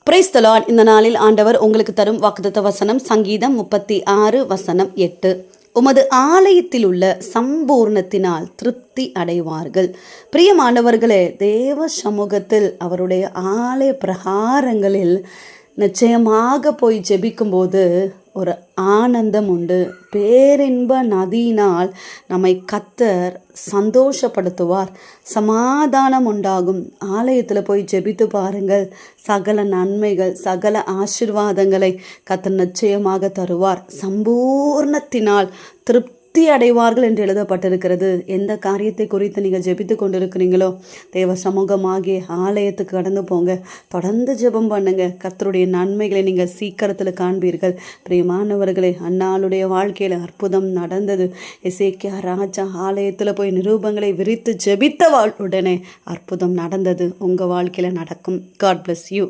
Praise the Lord. இந்த நாளில் ஆண்டவர் உங்களுக்கு தரும் வாக்குத்தத்த வசனம் சங்கீதம் 36 வசனம் 8. உமது ஆலயத்தில் உள்ள சம்பூர்ணத்தினால் திருப்தி அடைவார்கள். பிரியமானவர்களே, தேவ சமூகத்தில் அவருடைய ஆலய பிரகாரங்களில் நிச்சயமாக போய் ஜெபிக்கும்போது ஒரு ஆனந்தம் உண்டு. பேரின்ப நதியினால் நம்மை கர்த்தர் சந்தோஷப்படுத்துவார். சமாதானம் உண்டாகும். ஆலயத்தில் போய் ஜெபித்து பாருங்கள். சகல நன்மைகள், சகல ஆசீர்வாதங்களை கர்த்தர் நிச்சயமாக தருவார். சம்பூர்ணத்தினால் திருப்தி அடைவார்கள் என்று எழுதப்பட்டிருக்கிறது. எந்த காரியத்தை குறித்து நீங்கள் ஜெபித்து கொண்டிருக்கிறீங்களோ தேவ சமூகமாகிய ஆலயத்துக்கு கடந்து போங்க. தொடர்ந்து ஜெபம் பண்ணுங்க. கர்த்தருடைய நன்மைகளை நீங்கள் சீக்கிரத்தில் காண்பீர்கள். பிரியமானவர்களே, அன்னாளுடைய வாழ்க்கையில் அற்புதம் நடந்தது. எசேக்கியா ராஜா ஆலயத்தில் போய் நிரூபங்களை விரித்து ஜெபித்த உடனே அற்புதம் நடந்தது. உங்கள் வாழ்க்கையில் நடக்கும். God bless you.